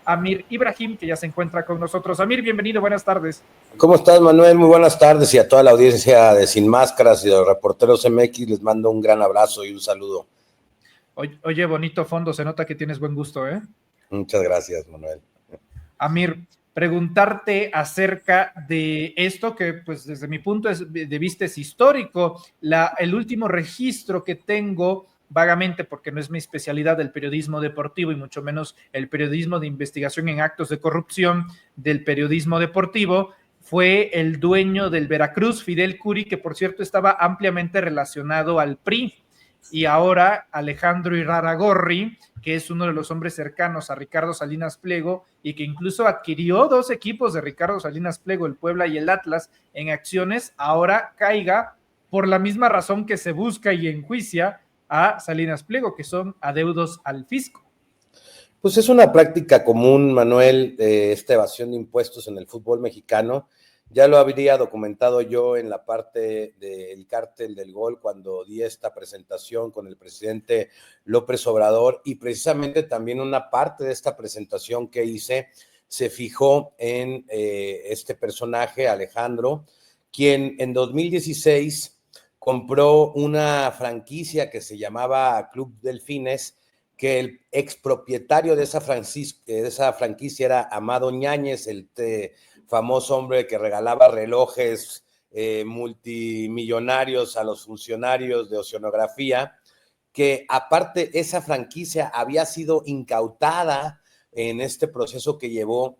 Amir Ibrahim, que ya se encuentra con nosotros. Amir, bienvenido, buenas tardes. ¿Cómo estás, Manuel? Muy buenas tardes, y a toda la audiencia de Sin Máscaras y de los Reporteros MX les mando un gran abrazo y un saludo. Oye, bonito fondo, se nota que tienes buen gusto, ¿eh? Muchas gracias, Manuel. Amir, preguntarte acerca de esto que, pues, desde mi punto de vista es histórico. El último registro que tengo, vagamente, porque no es mi especialidad, del periodismo deportivo y mucho menos el periodismo de investigación en actos de corrupción del periodismo deportivo, fue el dueño del Veracruz, Fidel Curi, que por cierto estaba ampliamente relacionado al PRI. Y ahora Alejandro Irarrágorri, que es uno de los hombres cercanos a Ricardo Salinas Pliego y que incluso adquirió 2 equipos de Ricardo Salinas Pliego, el Puebla y el Atlas, en acciones, ahora caiga por la misma razón que se busca y enjuicia a Salinas Pliego, que son adeudos al fisco. Pues es una práctica común, Manuel, esta evasión de impuestos en el fútbol mexicano. Ya lo habría documentado yo en la parte del cártel del gol cuando di esta presentación con el presidente López Obrador, y precisamente también una parte de esta presentación que hice se fijó en este personaje, Alejandro, quien en 2016 compró una franquicia que se llamaba Club Delfines, que el expropietario de esa franquicia era Amado Ñáñez, el famoso hombre que regalaba relojes multimillonarios a los funcionarios de oceanografía, que aparte esa franquicia había sido incautada en este proceso que llevó.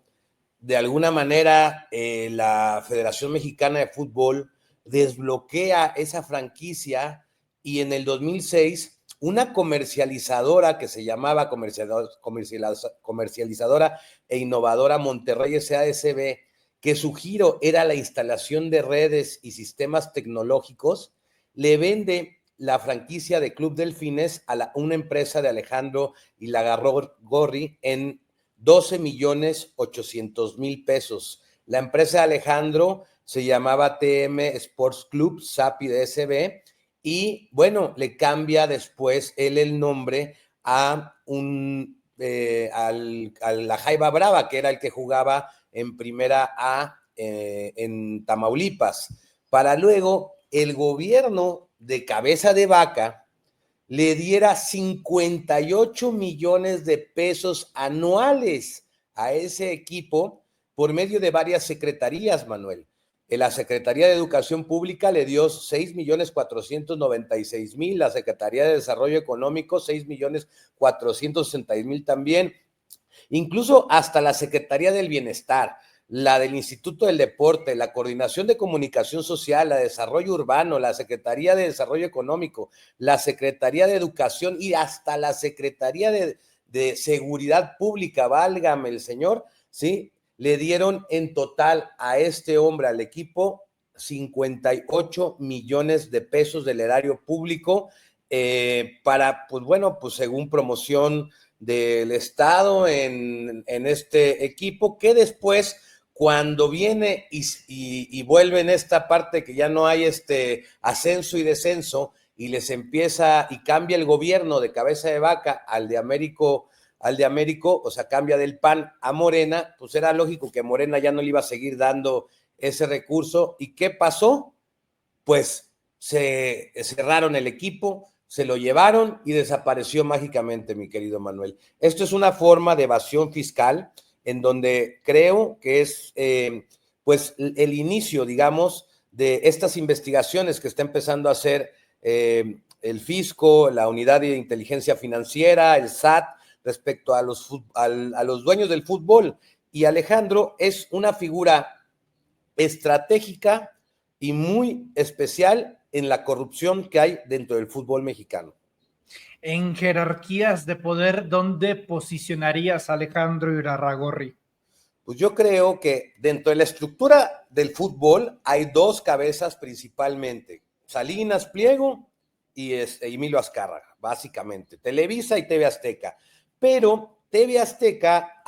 De alguna manera, la Federación Mexicana de Fútbol desbloquea esa franquicia, y en el 2006 una comercializadora que se llamaba Comercializadora e Innovadora Monterrey SASB, que su giro era la instalación de redes y sistemas tecnológicos, le vende la franquicia de Club Delfines a una empresa de Alejandro Irarrágorri en 12,800,000 pesos. La empresa de Alejandro se llamaba TM Sports Club, SAPI de SB, y bueno, le cambia después él el nombre a la Jaiba Brava, que era el que jugaba en Primera A en Tamaulipas, para luego el gobierno de Cabeza de Vaca le diera 58 millones de pesos anuales a ese equipo por medio de varias secretarías, Manuel. La Secretaría de Educación Pública le dio 6,496,000, la Secretaría de Desarrollo Económico 6,460,000 también, incluso hasta la Secretaría del Bienestar, la del Instituto del Deporte, la Coordinación de Comunicación Social, la de Desarrollo Urbano, la Secretaría de Desarrollo Económico, la Secretaría de Educación y hasta la Secretaría de Seguridad Pública, válgame el señor, ¿sí? Le dieron en total a este hombre, al equipo, 58 millones de pesos del erario público para, pues bueno, pues según promoción del Estado en este equipo, que después, cuando viene y vuelve en esta parte que ya no hay ascenso y descenso, y les empieza y cambia el gobierno de Cabeza de Vaca al de Américo, o sea, cambia del PAN a Morena, pues era lógico que Morena ya no le iba a seguir dando ese recurso. ¿Y qué pasó? Pues se cerraron el equipo, se lo llevaron y desapareció mágicamente, mi querido Manuel. Esto es una forma de evasión fiscal en donde creo que es pues el inicio, digamos, de estas investigaciones que está empezando a hacer el fisco, la Unidad de Inteligencia Financiera, el SAT, respecto a los dueños del fútbol. Y Alejandro es una figura estratégica y muy especial en la corrupción que hay dentro del fútbol mexicano. En jerarquías de poder, ¿dónde posicionarías a Alejandro Irarrágorri? Pues yo creo que dentro de la estructura del fútbol hay 2 cabezas principalmente: Salinas Pliego y Emilio Azcárraga, básicamente, Televisa y TV Azteca. Pero TV Azteca,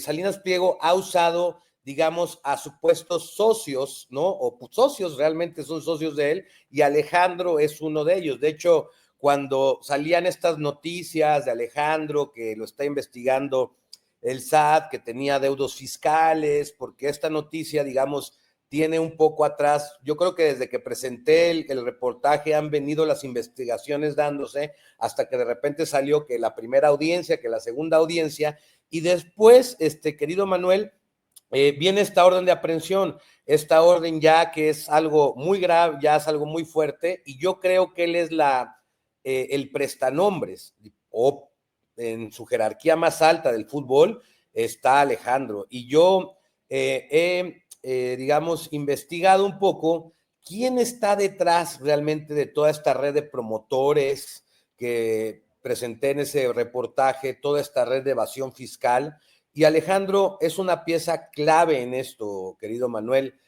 Salinas Pliego ha usado, digamos, a supuestos socios, ¿no? O socios, realmente son socios de él, y Alejandro es uno de ellos. De hecho, cuando salían estas noticias de Alejandro, que lo está investigando el SAT, que tenía adeudos fiscales, porque esta noticia, digamos, tiene un poco atrás. Yo creo que desde que presenté el reportaje han venido las investigaciones dándose hasta que de repente salió que la primera audiencia, que la segunda audiencia, y después, querido Manuel, viene esta orden de aprehensión, esta orden ya que es algo muy grave, ya es algo muy fuerte, y yo creo que él es el prestanombres, o en su jerarquía más alta del fútbol está Alejandro, y yo digamos, investigado un poco quién está detrás realmente de toda esta red de promotores que presenté en ese reportaje, toda esta red de evasión fiscal. Y Alejandro es una pieza clave en esto, querido Manuel.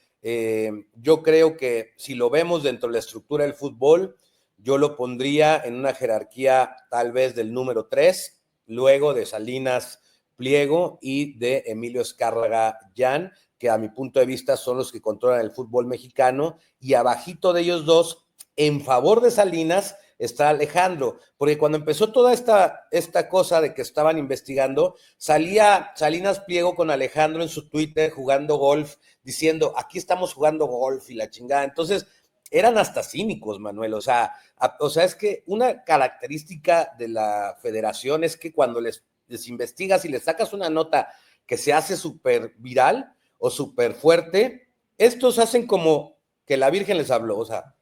Yo creo que si lo vemos dentro de la estructura del fútbol, yo lo pondría en una jerarquía tal vez del número 3, luego de Salinas Pliego y de Emilio Escárraga Jan, que a mi punto de vista son los que controlan el fútbol mexicano, y abajito de ellos dos, en favor de Salinas, está Alejandro, porque cuando empezó toda esta cosa de que estaban investigando, salía Salinas Pliego con Alejandro en su Twitter jugando golf, diciendo, aquí estamos jugando golf y la chingada. Entonces, eran hasta cínicos, Manuel. O sea, es que una característica de la federación es que cuando les investigas y les sacas una nota que se hace súper viral o súper fuerte, estos hacen como que la Virgen les habló, o sea,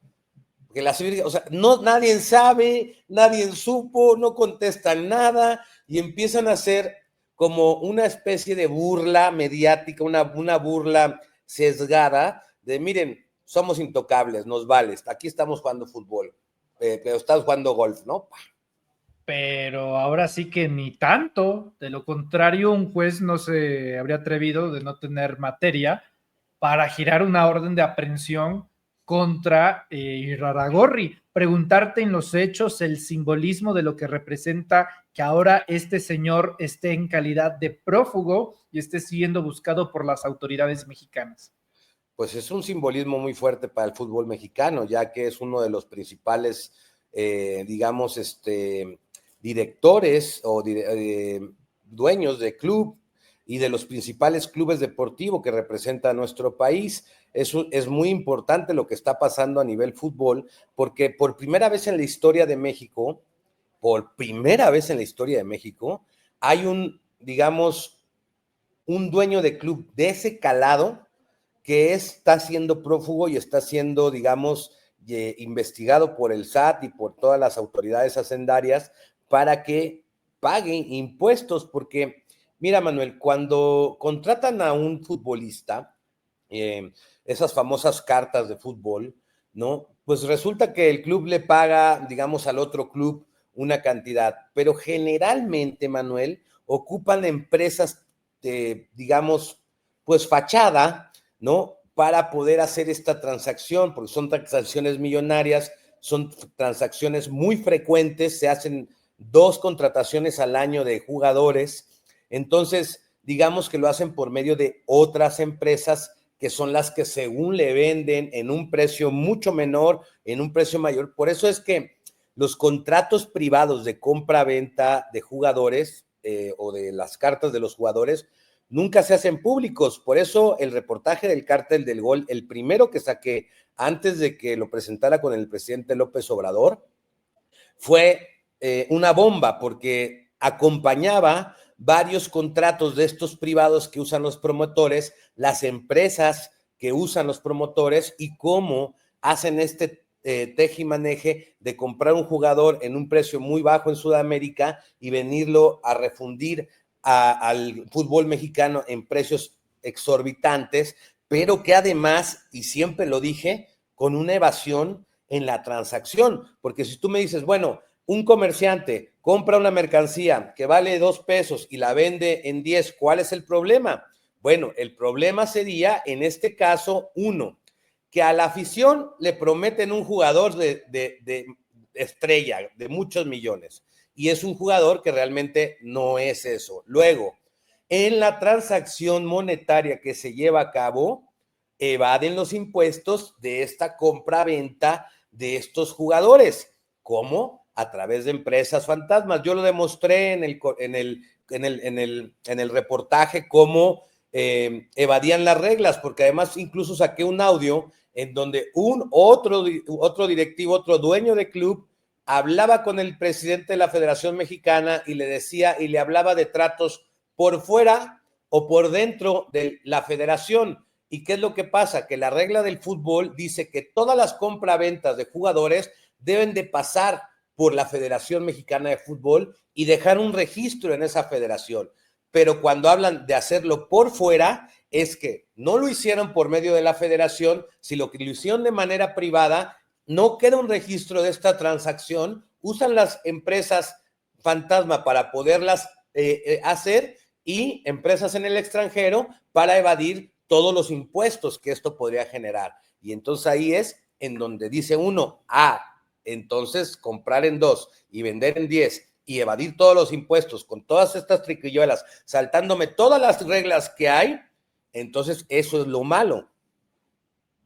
que la Virgen, o sea, no, nadie sabe, nadie supo, no contestan nada y empiezan a hacer como una especie de burla mediática, una burla sesgada de, miren, somos intocables, nos vale, aquí estamos jugando fútbol, pero estás jugando golf, ¿no? Pero ahora sí que ni tanto, de lo contrario, un juez no se habría atrevido de no tener materia para girar una orden de aprehensión contra Iraragorri. Preguntarte en los hechos el simbolismo de lo que representa que ahora este señor esté en calidad de prófugo y esté siendo buscado por las autoridades mexicanas. Pues es un simbolismo muy fuerte para el fútbol mexicano, ya que es uno de los principales, digamos, directores o dueños de club y de los principales clubes deportivos que representa a nuestro país. Es muy importante lo que está pasando a nivel fútbol, porque por primera vez en la historia de México, hay digamos, un dueño de club de ese calado que está siendo prófugo y está siendo, digamos, investigado por el SAT y por todas las autoridades hacendarias para que paguen impuestos, porque, mira, Manuel, cuando contratan a un futbolista, esas famosas cartas de fútbol, ¿no? Pues resulta que el club le paga, digamos, al otro club una cantidad, pero generalmente, Manuel, ocupan empresas digamos, pues fachada, ¿no? Para poder hacer esta transacción, porque son transacciones millonarias, son transacciones muy frecuentes, se hacen 2 contrataciones al año de jugadores, entonces digamos que lo hacen por medio de otras empresas que son las que según le venden en un precio mucho menor, en un precio mayor. Por eso es que los contratos privados de compra-venta de jugadores o de las cartas de los jugadores nunca se hacen públicos. Por eso el reportaje del Cártel del Gol, el primero que saqué antes de que lo presentara con el presidente López Obrador, fue una bomba porque acompañaba varios contratos de estos privados que usan los promotores, las empresas que usan los promotores y cómo hacen tejimaneje de comprar un jugador en un precio muy bajo en Sudamérica y venirlo a refundir al fútbol mexicano en precios exorbitantes, pero que además, y siempre lo dije, con una evasión en la transacción, porque si tú me dices, bueno, un comerciante compra una mercancía que vale 2 pesos y la vende en 10, ¿cuál es el problema? Bueno, el problema sería, en este caso, uno, que a la afición le prometen un jugador de estrella, de muchos millones, y es un jugador que realmente no es eso. Luego, en la transacción monetaria que se lleva a cabo, evaden los impuestos de esta compra-venta de estos jugadores. ¿Cómo? A través de empresas fantasmas. Yo lo demostré en el en el reportaje cómo evadían las reglas, porque además incluso saqué un audio en donde otro directivo, otro dueño de club, hablaba con el presidente de la Federación Mexicana y le decía y le hablaba de tratos por fuera o por dentro de la federación. ¿Y qué es lo que pasa? Que la regla del fútbol dice que todas las compraventas de jugadores deben de pasar por la Federación Mexicana de Fútbol y dejar un registro en esa federación. Pero cuando hablan de hacerlo por fuera, es que no lo hicieron por medio de la federación, sino que lo hicieron de manera privada, no queda un registro de esta transacción, usan las empresas fantasma para poderlas hacer y empresas en el extranjero para evadir todos los impuestos que esto podría generar. Y entonces ahí es en donde dice uno, entonces comprar en 2 y vender en 10 y evadir todos los impuestos con todas estas triquilluelas, saltándome todas las reglas que hay, entonces eso es lo malo.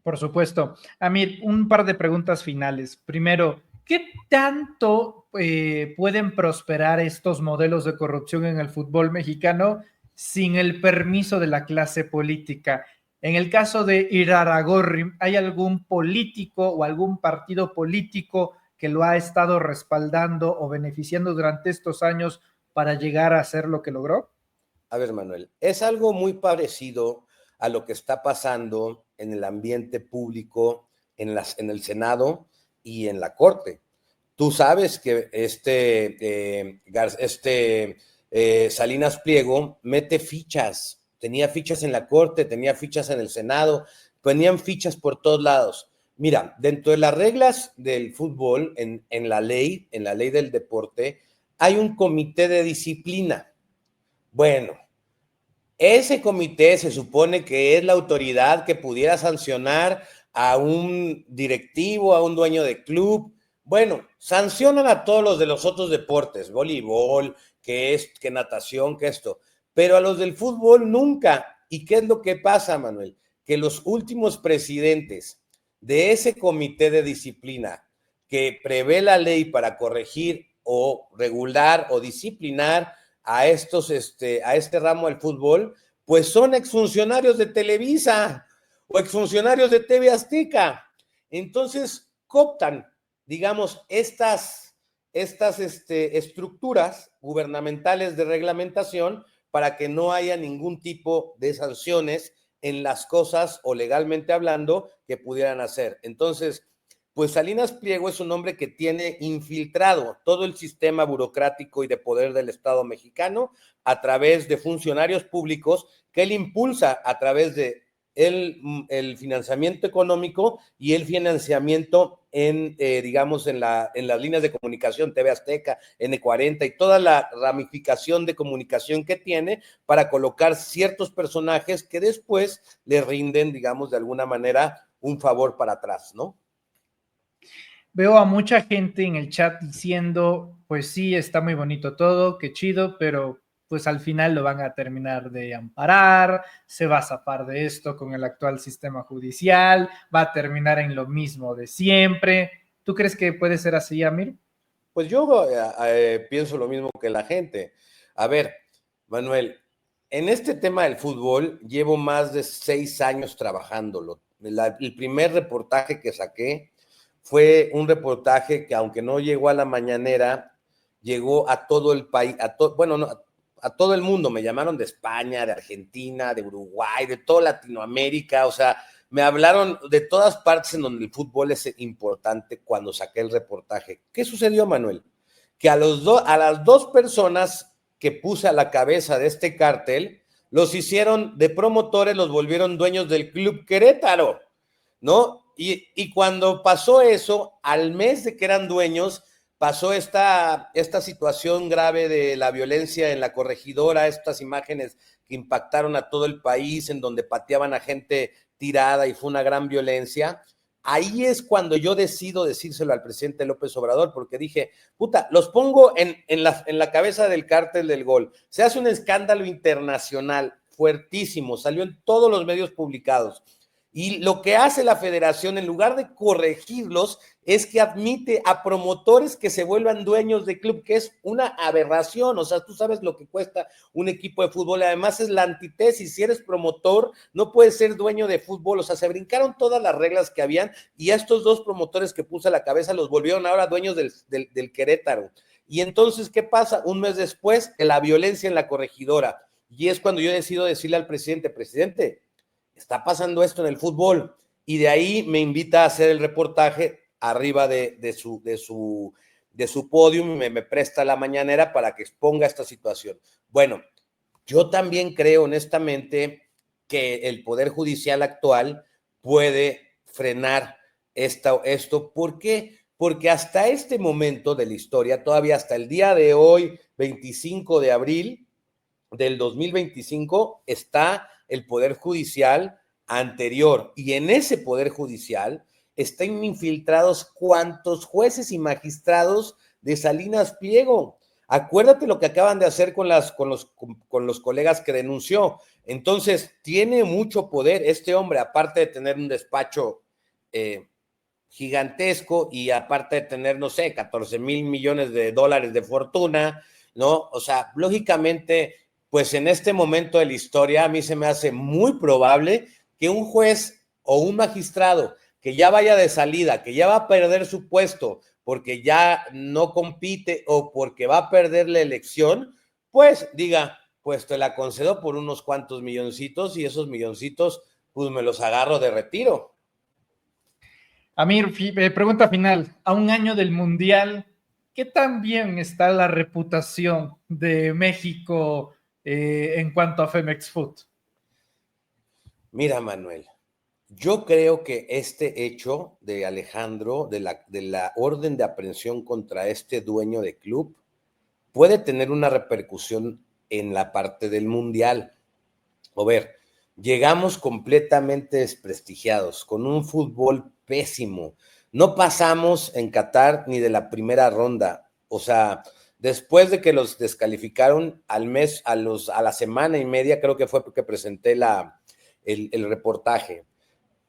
Por supuesto. Amir, un par de preguntas finales. Primero, ¿qué tanto pueden prosperar estos modelos de corrupción en el fútbol mexicano sin el permiso de la clase política? En el caso de Irarrágorri, ¿hay algún político o algún partido político que lo ha estado respaldando o beneficiando durante estos años para llegar a hacer lo que logró? A ver, Manuel, es algo muy parecido a lo que está pasando en el ambiente público, en el Senado y en la Corte. Tú sabes que Salinas Pliego mete fichas, tenía fichas en la Corte, tenía fichas en el Senado, tenían fichas por todos lados. Mira, dentro de las reglas del fútbol, en la ley del deporte, hay un comité de disciplina. Bueno, ese comité se supone que es la autoridad que pudiera sancionar a un directivo, a un dueño de club. Bueno, sancionan a todos los de los otros deportes, voleibol, que natación, que esto, pero a los del fútbol nunca. ¿Y qué es lo que pasa, Manuel? Que los últimos presidentes de ese comité de disciplina que prevé la ley para corregir o regular o disciplinar a este ramo del fútbol, pues son exfuncionarios de Televisa o exfuncionarios de TV Azteca. Entonces, cooptan, digamos, estas estructuras gubernamentales de reglamentación para que no haya ningún tipo de sanciones en las cosas o legalmente hablando que pudieran hacer. Entonces, pues Salinas Pliego es un hombre que tiene infiltrado todo el sistema burocrático y de poder del Estado mexicano a través de funcionarios públicos que él impulsa a través de el financiamiento económico y el financiamiento digamos, en las líneas de comunicación, TV Azteca, N40 y toda la ramificación de comunicación que tiene para colocar ciertos personajes que después le rinden, digamos, de alguna manera un favor para atrás, ¿no? Veo a mucha gente en el chat diciendo, pues sí, está muy bonito todo, qué chido, pero pues al final lo van a terminar de amparar, se va a zafar de esto con el actual sistema judicial, va a terminar en lo mismo de siempre. ¿Tú crees que puede ser así, Amir? Pues yo pienso lo mismo que la gente. A ver, Manuel, en este tema del fútbol llevo más de 6 años trabajándolo. El primer reportaje que saqué fue un reportaje que, aunque no llegó a la mañanera, llegó a todo el país, a todo el mundo. Me llamaron de España, de Argentina, de Uruguay, de toda Latinoamérica. O sea, me hablaron de todas partes en donde el fútbol es importante cuando saqué el reportaje. ¿Qué sucedió, Manuel? Que a las 2 personas que puse a la cabeza de este cártel, los hicieron de promotores, los volvieron dueños del Club Querétaro, ¿no? Y cuando pasó eso, al mes de que eran dueños, pasó esta situación grave de la violencia en la corregidora, estas imágenes que impactaron a todo el país, en donde pateaban a gente tirada y fue una gran violencia. Ahí es cuando yo decido decírselo al presidente López Obrador, porque dije, puta, los pongo en la cabeza del cártel del Gol. Se hace un escándalo internacional fuertísimo, salió en todos los medios publicados. Y lo que hace la federación, en lugar de corregirlos, es que admite a promotores que se vuelvan dueños de club, que es una aberración. O sea, tú sabes lo que cuesta un equipo de fútbol. Además, es la antítesis. Si eres promotor, no puedes ser dueño de fútbol. O sea, se brincaron todas las reglas que habían y a estos dos promotores que puse a la cabeza los volvieron ahora dueños del Querétaro. Y entonces, ¿qué pasa? Un mes después, la violencia en la corregidora. Y es cuando yo decido decirle al presidente, está pasando esto en el fútbol, y de ahí me invita a hacer el reportaje arriba de su podium, me presta la mañanera para que exponga esta situación. Bueno, yo también creo honestamente que el Poder Judicial actual puede frenar esto. ¿Por qué? Porque hasta este momento de la historia, todavía hasta el día de hoy, 25 de abril del 2025, está el Poder Judicial anterior. Y en ese Poder Judicial están infiltrados cuantos jueces y magistrados de Salinas Pliego. Acuérdate lo que acaban de hacer con los colegas que denunció. Entonces, tiene mucho poder este hombre, aparte de tener un despacho gigantesco y aparte de tener, no sé, 14,000 millones de dólares de fortuna, ¿no? O sea, lógicamente, pues en este momento de la historia a mí se me hace muy probable que un juez o un magistrado que ya vaya de salida, que ya va a perder su puesto porque ya no compite o porque va a perder la elección, pues diga, pues te la concedo por unos cuantos milloncitos y esos milloncitos pues me los agarro de retiro. Amir, pregunta final. A un año del Mundial, ¿qué tan bien está la reputación de México en cuanto a Femex Food? Mira, Manuel, yo creo que este hecho de Alejandro, de la orden de aprehensión contra este dueño de club, puede tener una repercusión en la parte del Mundial. A ver, llegamos completamente desprestigiados, con un fútbol pésimo. No pasamos en Qatar ni de la primera ronda. O sea, después de que los descalificaron al mes, a la semana y media, creo que fue porque presenté el reportaje,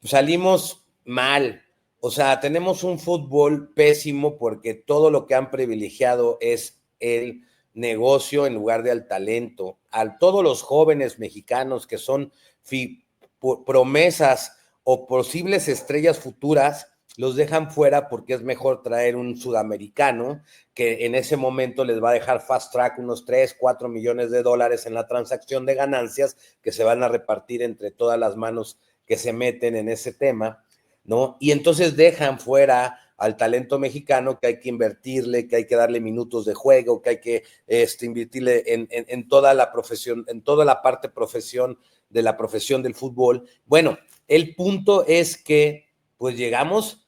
salimos mal. O sea, tenemos un fútbol pésimo porque todo lo que han privilegiado es el negocio en lugar de al talento. A todos los jóvenes mexicanos que son promesas o posibles estrellas futuras, los dejan fuera porque es mejor traer un sudamericano que en ese momento les va a dejar fast track unos 3, 4 millones de dólares en la transacción de ganancias que se van a repartir entre todas las manos que se meten en ese tema, ¿no? Y entonces dejan fuera al talento mexicano, que hay que invertirle, que hay que darle minutos de juego, que hay que invertirle en toda la profesión, en toda la parte de la profesión del fútbol. Bueno, el punto es que pues llegamos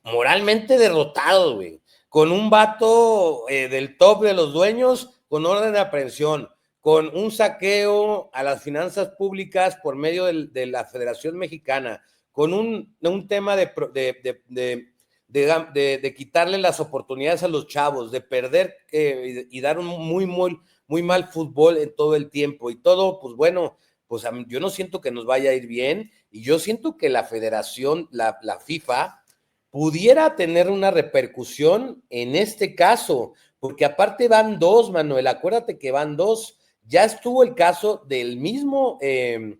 moralmente derrotados, güey, con un vato del top de los dueños con orden de aprehensión, con un saqueo a las finanzas públicas por medio de la Federación Mexicana, con un tema de quitarle las oportunidades a los chavos, de perder y dar un muy mal fútbol en todo el tiempo y todo, pues bueno, pues yo no siento que nos vaya a ir bien y yo siento que la federación, la FIFA, pudiera tener una repercusión en este caso, porque aparte van dos, Manuel, acuérdate que van dos. Ya estuvo el caso del mismo el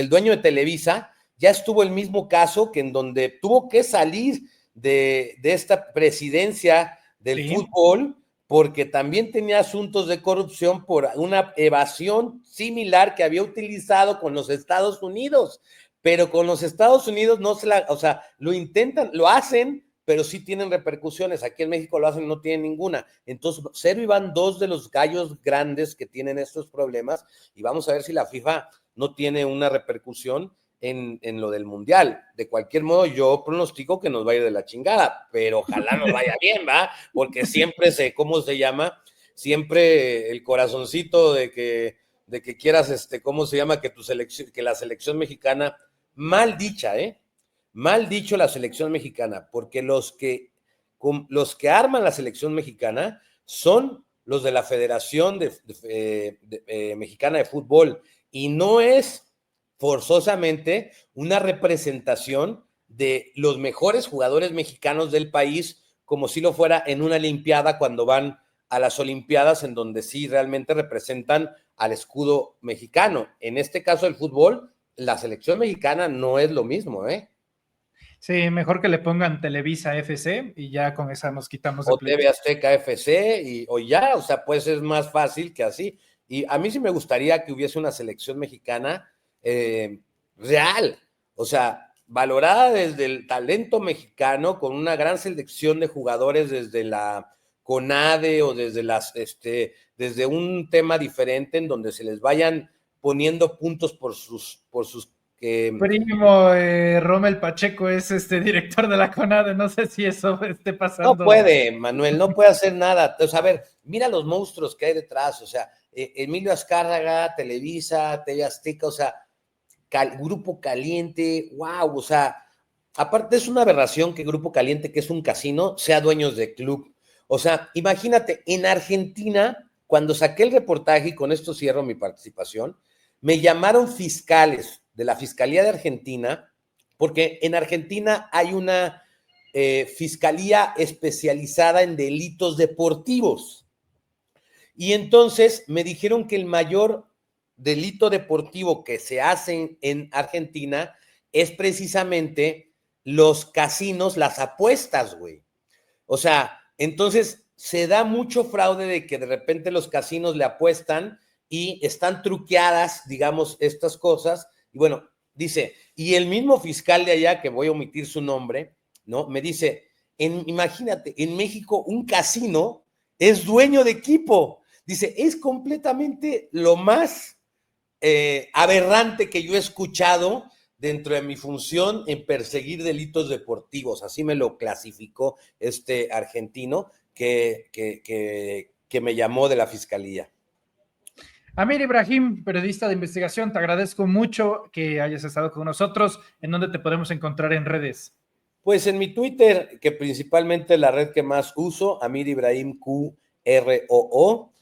dueño de Televisa, ya estuvo el mismo caso que en donde tuvo que salir de esta presidencia del fútbol porque también tenía asuntos de corrupción por una evasión similar que había utilizado con los Estados Unidos, pero con los Estados Unidos no o sea, lo intentan, lo hacen, pero sí tienen repercusiones. Aquí en México lo hacen, no tienen ninguna. Entonces, cero y van dos de los gallos grandes que tienen estos problemas y vamos a ver si la FIFA no tiene una repercusión en lo del Mundial. De cualquier modo, yo pronostico que nos va a ir de la chingada, pero ojalá nos vaya bien, ¿va? Porque siempre ¿cómo se llama? Siempre el corazoncito de que quieras, ¿cómo se llama? Que la selección mexicana, mal dicha, mal dicho la selección mexicana, porque los que arman la selección mexicana son los de la Federación Mexicana de Fútbol, y no es forzosamente una representación de los mejores jugadores mexicanos del país, como si lo fuera en una Olimpiada cuando van a las Olimpiadas, en donde sí realmente representan al escudo mexicano. En este caso del fútbol, la selección mexicana no es lo mismo, ¿eh? Sí, mejor que le pongan Televisa FC y ya con esa nos quitamos de O TV pleito. Azteca FC, o ya, o sea, pues es más fácil que así. Y a mí sí me gustaría que hubiese una selección mexicana real, o sea, valorada desde el talento mexicano, con una gran selección de jugadores desde la CONADE o desde un tema diferente en donde se les vayan poniendo puntos por sus Primo, Rommel Pacheco es director de la CONADE, no sé si eso esté no pasando. puede, Manuel, no puede hacer nada. O sea, a ver, mira los monstruos que hay detrás. O sea, Emilio Azcárraga, Televisa, TV Azteca, o sea, Grupo Caliente, wow, o sea, aparte es una aberración que Grupo Caliente, que es un casino, sea dueños de club. O sea, imagínate, en Argentina, cuando saqué el reportaje, y con esto cierro mi participación, me llamaron fiscales de la Fiscalía de Argentina, porque en Argentina hay una fiscalía especializada en delitos deportivos. Y entonces me dijeron que el mayor delito deportivo que se hace en Argentina es precisamente los casinos, las apuestas, güey. O sea, entonces se da mucho fraude de que de repente los casinos le apuestan y están truqueadas, digamos, estas cosas. Y bueno, dice, y el mismo fiscal de allá, que voy a omitir su nombre, ¿no? Me dice, imagínate, en México un casino es dueño de equipo. Dice, es completamente lo más aberrante que yo he escuchado dentro de mi función en perseguir delitos deportivos. Así me lo clasificó este argentino que me llamó de la fiscalía. Amir Ibrahim, periodista de investigación, te agradezco mucho que hayas estado con nosotros. ¿En dónde te podemos encontrar en redes? Pues en mi Twitter, que principalmente es la red que más uso, Amir Ibrahim QROO,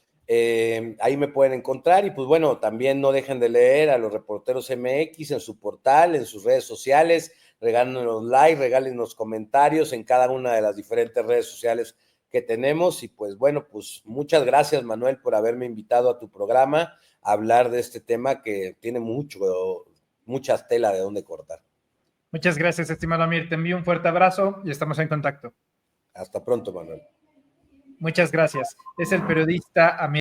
ahí me pueden encontrar y pues bueno, también no dejen de leer a los reporteros MX en su portal, en sus redes sociales, regálenos like, regálenos comentarios en cada una de las diferentes redes sociales que tenemos y pues bueno, pues muchas gracias Manuel por haberme invitado a tu programa a hablar de este tema que tiene mucha tela de dónde cortar. Muchas gracias, estimado Amir. Te envío un fuerte abrazo y estamos en contacto. Hasta pronto, Manuel. Muchas gracias. Es el periodista Amir